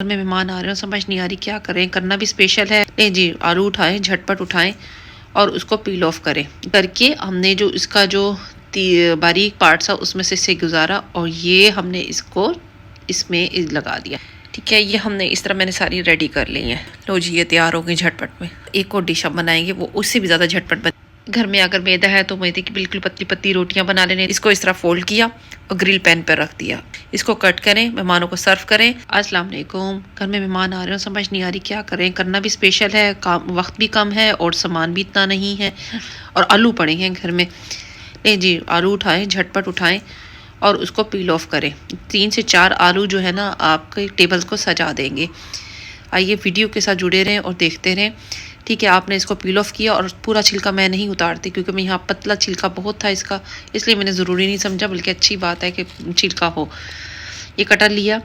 घर में मेहमान आ रहे हो, समझ नहीं आ रही क्या करें, करना भी स्पेशल है। नहीं जी, आलू उठाएं, झटपट उठाएं और उसको पील ऑफ करें करके हमने जो इसका जो बारीक पार्ट्स है उसमें से गुजारा और ये हमने इसको इसमें लगा दिया। ठीक है, ये हमने इस तरह मैंने सारी रेडी कर ली है। लो जी, ये तैयार हो गई झटपट में। एक और डिश हम बनाएंगे, वो उससे भी ज़्यादा झटपट बन। घर में अगर मैदा है तो मैदे की बिल्कुल पतली पतली रोटियां बना लेने। इसको इस तरह फोल्ड किया और ग्रिल पैन पर रख दिया। इसको कट करें, मेहमानों को सर्व करें। अस्सलाम वालेकुम। घर में मेहमान आ रहे हो, समझ नहीं आ रही क्या करें, करना भी स्पेशल है, काम वक्त भी कम है और सामान भी इतना नहीं है और आलू पड़े हैं घर में। नहीं जी, आलू उठाएं, झटपट उठाएं और उसको पील ऑफ करें। 3 से 4 आलू जो है ना आपके टेबल को सजा देंगे। आइए वीडियो के साथ जुड़े रहें और देखते रहें। ठीक है, आपने इसको पील ऑफ किया और पूरा छिलका मैं नहीं उतारती क्योंकि मैं यहाँ पतला छिलका बहुत था इसका, इसलिए मैंने ज़रूरी नहीं समझा, बल्कि अच्छी बात है कि छिलका हो। ये कटर लिया,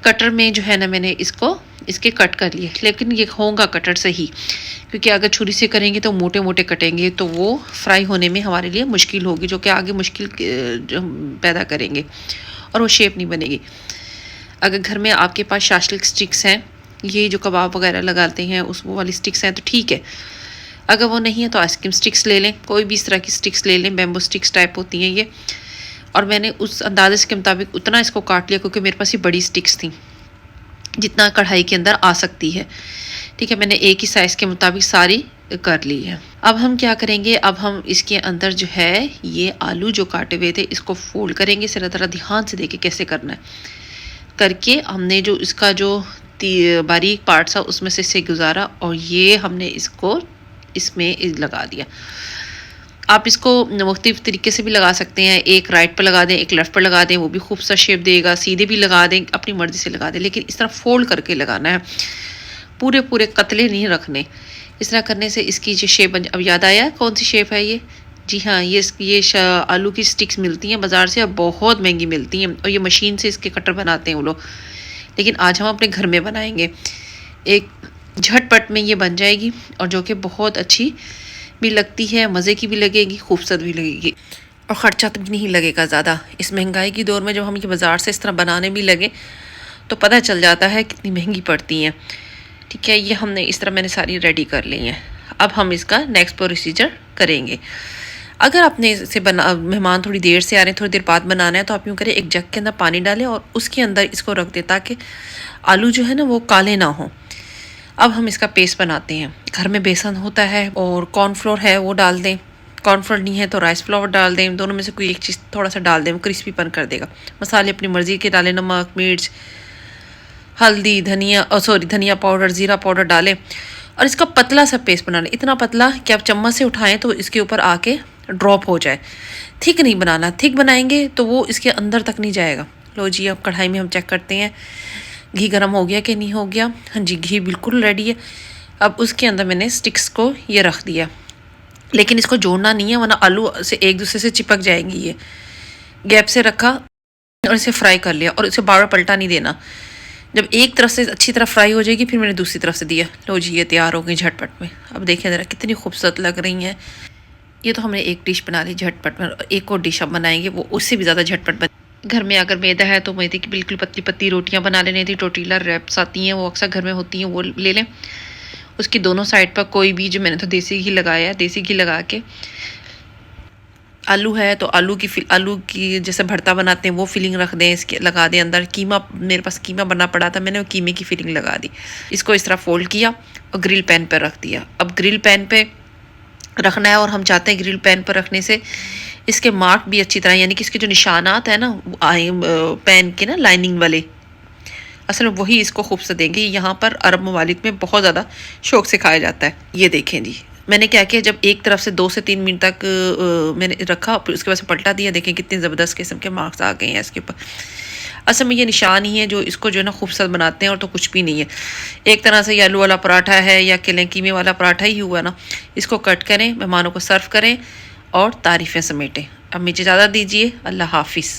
कटर में जो है ना मैंने इसके कट कर लिए, लेकिन ये होगा कटर से ही, क्योंकि अगर छुरी से करेंगे तो मोटे मोटे कटेंगे तो वो फ्राई होने में हमारे लिए मुश्किल होगी, जो कि आगे मुश्किल पैदा करेंगे और वो शेप नहीं बनेगी। अगर घर में आपके पास शाशलिक स्टिक्स हैं, ये जो कबाब वगैरह लगाते हैं उस वो वाली स्टिक्स हैं तो ठीक है। अगर वो नहीं है तो आइसक्रीम स्टिक्स ले लें, कोई भी इस तरह की स्टिक्स ले लें, बैम्बू स्टिक्स टाइप होती हैं ये। और मैंने उस अंदाजे के मुताबिक उतना इसको काट लिया क्योंकि मेरे पास ये बड़ी स्टिक्स थी जितना कढ़ाई के अंदर आ सकती है। ठीक है, मैंने एक ही साइज़ के मुताबिक सारी कर ली है। अब हम क्या करेंगे, अब हम इसके अंदर जो है ये आलू जो काटे हुए थे इसको फोल्ड करेंगे। ज़रा ध्यान से देखिए कैसे करना है। करके हमने जो इसका जो बारीक पार्ट्स है उसमें से गुजारा और ये हमने इसको इसमें लगा दिया। आप इसको मुख्तलिफ तरीके से भी लगा सकते हैं, एक राइट पर लगा दें, एक लेफ़्ट पर लगा दें, वो भी खूब सा शेप देगा। सीधे भी लगा दें, अपनी मर्ज़ी से लगा दें, लेकिन इस तरह फोल्ड करके लगाना है, पूरे पूरे कतले नहीं रखने। इस तरह करने से इसकी जो शेप बन। अब याद आया कौन सी शेप है ये? जी हाँ, ये आलू की स्टिक्स मिलती हैं बाज़ार से और बहुत महंगी मिलती हैं और ये मशीन से इसके कटर बनाते हैं वो लोग, लेकिन आज हम अपने घर में बनाएंगे। एक झटपट में ये बन जाएगी और जो कि बहुत अच्छी भी लगती है, मज़े की भी लगेगी, खूबसूरत भी लगेगी और ख़र्चा भी नहीं लगेगा ज़्यादा। इस महंगाई की दौर में जब हम ये बाज़ार से इस तरह बनाने भी लगे तो पता चल जाता है कितनी महंगी पड़ती हैं। ठीक है, ये हमने इस तरह मैंने सारी रेडी कर ली हैं। अब हम इसका नेक्स्ट प्रोसीजर करेंगे। अगर आपने इसे मेहमान थोड़ी देर से आ रहे हैं, थोड़ी देर बाद बनाना है, तो आप यूँ करें, एक जग के अंदर पानी डालें और उसके अंदर इसको रख दें ताकि आलू जो है ना वो काले ना हो। अब हम इसका पेस्ट बनाते हैं। घर में बेसन होता है और कॉर्नफ्लोर है वो डाल दें, कॉर्नफ्लोर नहीं है तो राइस फ्लावर डाल दें, दोनों में से कोई एक चीज़ थोड़ा सा डाल दें, वो क्रिस्पीपन कर देगा। मसाले अपनी मर्ज़ी के डालें, नमक, मिर्च, हल्दी, धनिया पाउडर, ज़ीरा पाउडर डालें और इसका पतला सा पेस्ट बना लें, इतना पतला कि आप चम्मच से उठाएं तो इसके ऊपर आके ड्रॉप हो जाए। थिक नहीं बनाना, थिक बनाएंगे तो वो इसके अंदर तक नहीं जाएगा। लो जी, अब कढ़ाई में हम चेक करते हैं घी गर्म हो गया कि नहीं हो गया। हाँ जी, घी बिल्कुल रेडी है। अब उसके अंदर मैंने स्टिक्स को ये रख दिया, लेकिन इसको जोड़ना नहीं है वरना आलू से एक दूसरे से चिपक जाएंगी। ये गैप से रखा और इसे फ्राई कर लिया और इसे बार बार पलटा नहीं देना। जब एक तरफ से अच्छी तरह फ्राई हो जाएगी फिर मैंने दूसरी तरफ से दिया। लो जी, ये तैयार हो गई झटपट में। अब देखिए ज़रा कितनी खूबसूरत लग रही हैं। ये तो हमने एक डिश बना ली झटपट में, एक और डिश हम बनाएंगे वो उससे भी ज़्यादा झटपट बन। घर में अगर मैदा है तो मैदे की बिल्कुल पतली पतली रोटियां बना लेने थी, टोटीला रैप्स आती हैं वो अक्सर घर में होती हैं, वो ले लें। उसकी दोनों साइड पर कोई भी, जो मैंने तो देसी घी लगाया है, देसी घी लगा के आलू है तो आलू की जैसे भरता बनाते हैं वो फिलिंग रख दें, इसके लगा दें। अंदर कीमा, मेरे पास कीमा बना पड़ा था, मैंने वो कीमे की फिलिंग लगा दी। इसको इस तरह फोल्ड किया और ग्रिल पैन पर रख दिया। अब ग्रिल पैन पे रखना है और हम चाहते हैं ग्रिल पैन पर रखने से इसके मार्क भी अच्छी तरह, यानी कि इसके जो निशानात है ना पैन के ना लाइनिंग वाले, असल में वही इसको खूबसूरत देंगे। यहाँ पर अरब ममालिक में बहुत ज़्यादा शौक से खाया जाता है। ये देखें जी, मैंने क्या किया, जब एक तरफ से 2 से 3 मिनट तक मैंने रखा, फिर उसके बाद से पलटा दिया। देखें कितने ज़बरदस्त किस्म के मार्क्स आ गए हैं इसके ऊपर। असल में ये निशान ही है जो इसको जो है ना खूबसूरत बनाते हैं और तो कुछ भी नहीं है। एक तरह से ये आलू वाला पराठा है या किले कीमे वाला पराठा ही हुआ ना। इसको कट करें, मेहमानों को सर्व करें और तारीफ़ें समेटें। अब मुझे इजाज़त दीजिए, अल्लाह हाफिज़।